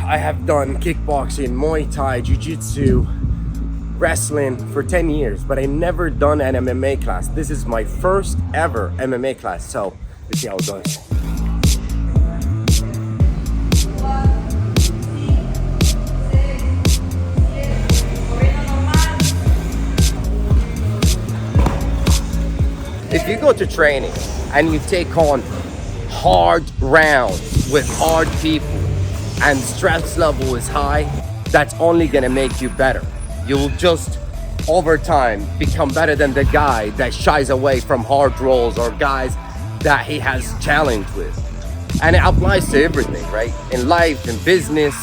I have done kickboxing, Muay Thai, Jiu-Jitsu, wrestling for 10 years, but I never done an MMA class. This is my first ever MMA class, so let's see how it goes. If you go to training and you take on hard rounds with hard people and stress level is high, that's only gonna make you better. You'll just, over time, become better than the guy that shies away from hard rolls or guys that he has challenge with. And it applies to everything, right? In life, in business,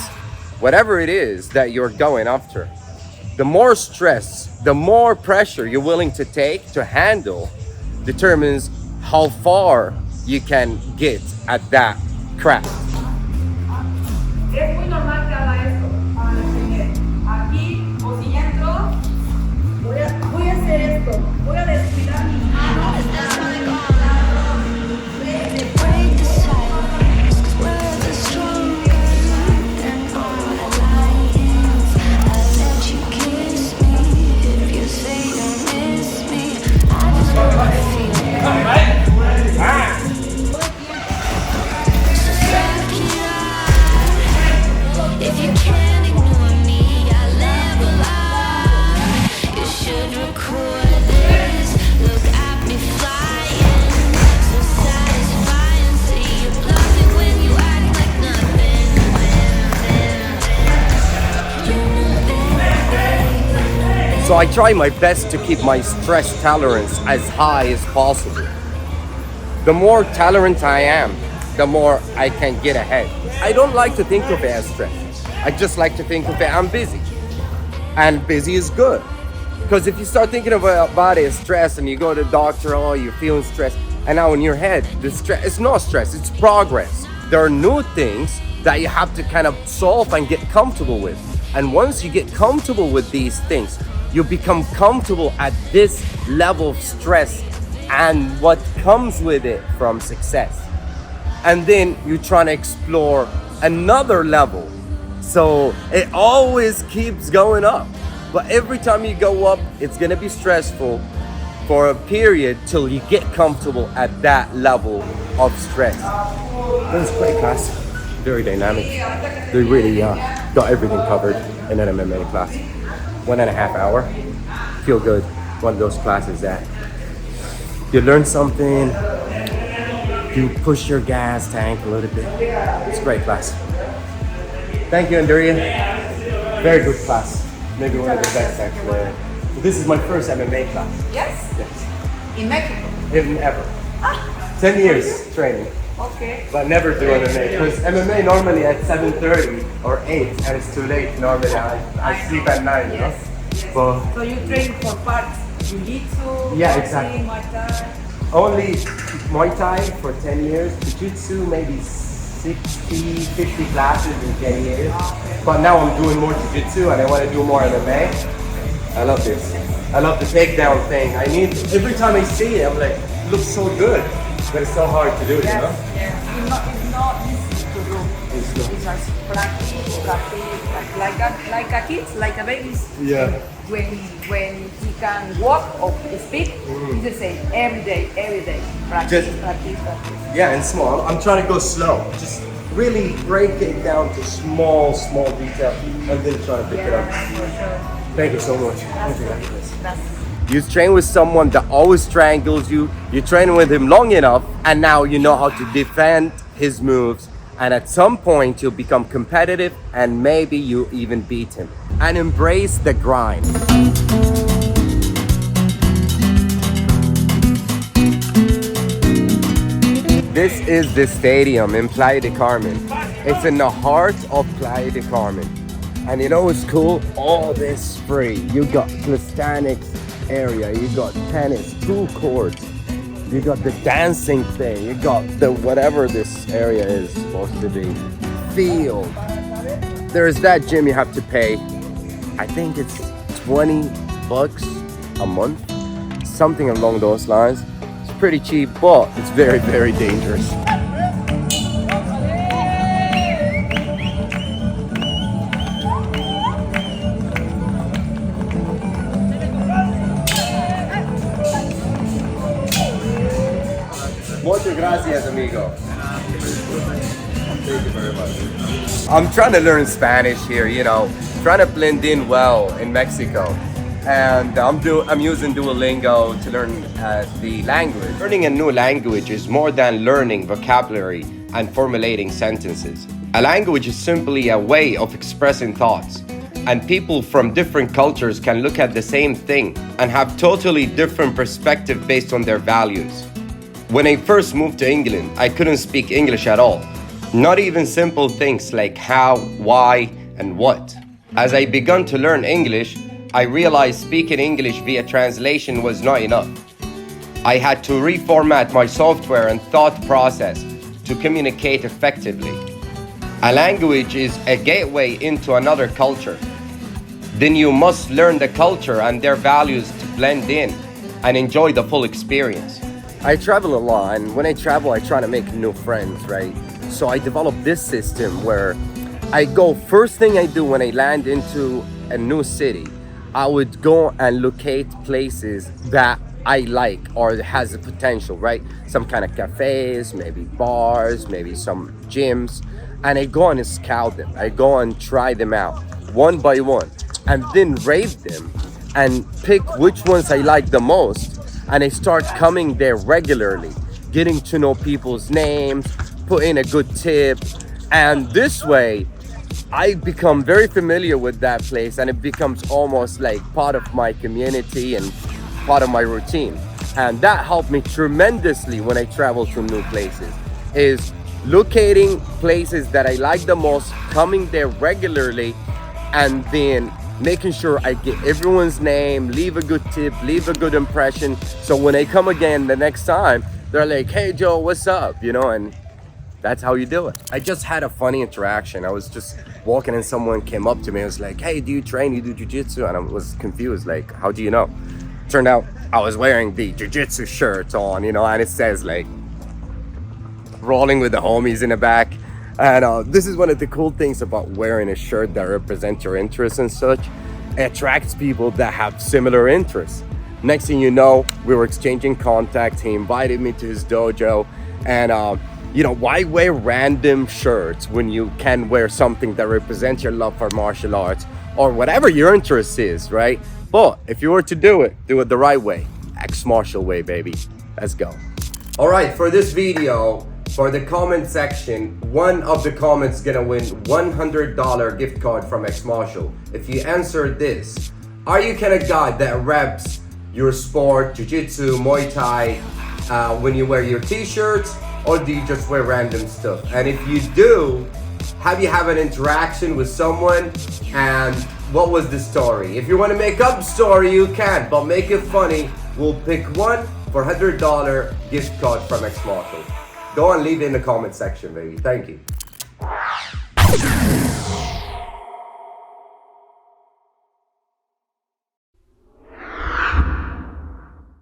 whatever it is that you're going after. The more stress, the more pressure you're willing to take to handle determines how far you can get at that craft. Es muy normal que haga esto. Ahora enseñé. Aquí o si entro, voy a hacer esto. Voy a descuidar mis manos. So I try my best to keep my stress tolerance as high as possible. The more tolerant I am, the more I can get ahead. I don't like to think of it as stress. I just like to think of it, I'm busy. And busy is good. Because if you start thinking about it as stress and you go to the doctor, oh, you're feeling stressed. And now in your head, the stress, it's not stress, it's progress. There are new things that you have to kind of solve and get comfortable with. And once you get comfortable with these things, you become comfortable at this level of stress and what comes with it from success. And then you're trying to explore another level. So it always keeps going up. But every time you go up, it's gonna be stressful for a period till you get comfortable at that level of stress. That was a great class, very dynamic. They really got everything covered in an MMA class. 1.5 hours, feel good. One of those classes that you learn something, you push your gas tank a little bit. It's a great class. Thank you, Andrea. Very good class. Maybe one of the best, actually. This is my first MMA class. Yes? Yes. In Mexico? Even ever. 10 years training. Okay. But never do MMA. Because MMA normally at 7:30 or 8, and it's too late. Normally I sleep at 9, you know? Yes. But So you train for parts, Jiu-Jitsu, Yeah, boxing, exactly. Muay Thai. only Muay Thai for 10 years. Jiu-Jitsu maybe 60, 50 classes in 10 years. But now I'm doing more Jiu-Jitsu and I want to do more MMA. I love this. I love the takedown thing. Every time I see it, I'm like, it looks so good. But it's so hard to do, you know? Yes. It's not easy to do. It's not. It's just practice, like a kid, like a baby. Yeah. When he can walk or speak, it's the same every day. Practice. Yeah, and small. I'm trying to go slow. Just really break it down to small detail and then try to pick it up. For sure. Thank you so much. You train with someone that always strangles you. You train with him long enough, and now you know how to defend his moves. And at some point, you'll become competitive, and maybe you even beat him. And embrace the grind. This is the stadium in Playa del Carmen. It's in the heart of Playa del Carmen. And you know what's cool? All this free. You got calisthenics area, you got tennis, 2 courts, you got the dancing thing, you got the whatever this area is supposed to be, field. There's that gym you have to pay. I think it's $20 a month, something along those lines. It's pretty cheap, but it's very, very dangerous. Gracias, amigo. Thank you very much. I'm trying to learn Spanish here, you know, trying to blend in well in Mexico. And I'm using Duolingo to learn the language. Learning a new language is more than learning vocabulary and formulating sentences. A language is simply a way of expressing thoughts. And people from different cultures can look at the same thing and have totally different perspective based on their values. When I first moved to England, I couldn't speak English at all. Not even simple things like how, why, and what. As I began to learn English, I realized speaking English via translation was not enough. I had to reformat my software and thought process to communicate effectively. A language is a gateway into another culture. Then you must learn the culture and their values to blend in and enjoy the full experience. I travel a lot, and when I travel, I try to make new friends, right? So I developed this system where first thing I do when I land into a new city, I would go and locate places that I like or has the potential, right? Some kind of cafes, maybe bars, maybe some gyms. And I go and scout them. I go and try them out one by one and then rate them and pick which ones I like the most. And I start coming there regularly, getting to know people's names, put in a good tip. And this way, I become very familiar with that place and it becomes almost like part of my community and part of my routine. And that helped me tremendously when I travel to new places, is locating places that I like the most, coming there regularly, and then making sure I get everyone's name, leave a good tip, leave a good impression. So when I come again the next time, they're like, hey Joe, what's up? You know, and that's how you do it. I just had a funny interaction. I was just walking and someone came up to me and was like, hey, do you train? You do jiu-jitsu? And I was confused, like, how do you know? Turned out I was wearing the jiu-jitsu shirt on, you know, and it says like, rolling with the homies in the back. And this is one of the cool things about wearing a shirt that represents your interests and such. It attracts people that have similar interests. Next thing you know, we were exchanging contact. He invited me to his dojo. And you know, why wear random shirts when you can wear something that represents your love for martial arts or whatever your interest is, right? But if you were to do it the right way. XMartial way, baby. Let's go. All right, for this video, for the comment section, one of the comments gonna win $100 gift card from XMartial. If you answer this, are you kind of guy that reps your sport, jiu-jitsu, Muay Thai, when you wear your t-shirts, or do you just wear random stuff? And if you do, have you have an interaction with someone, and what was the story? If you want to make up a story, you can, but make it funny. We'll pick one for $100 gift card from XMartial. Go and leave it in the comment section, baby. Thank you.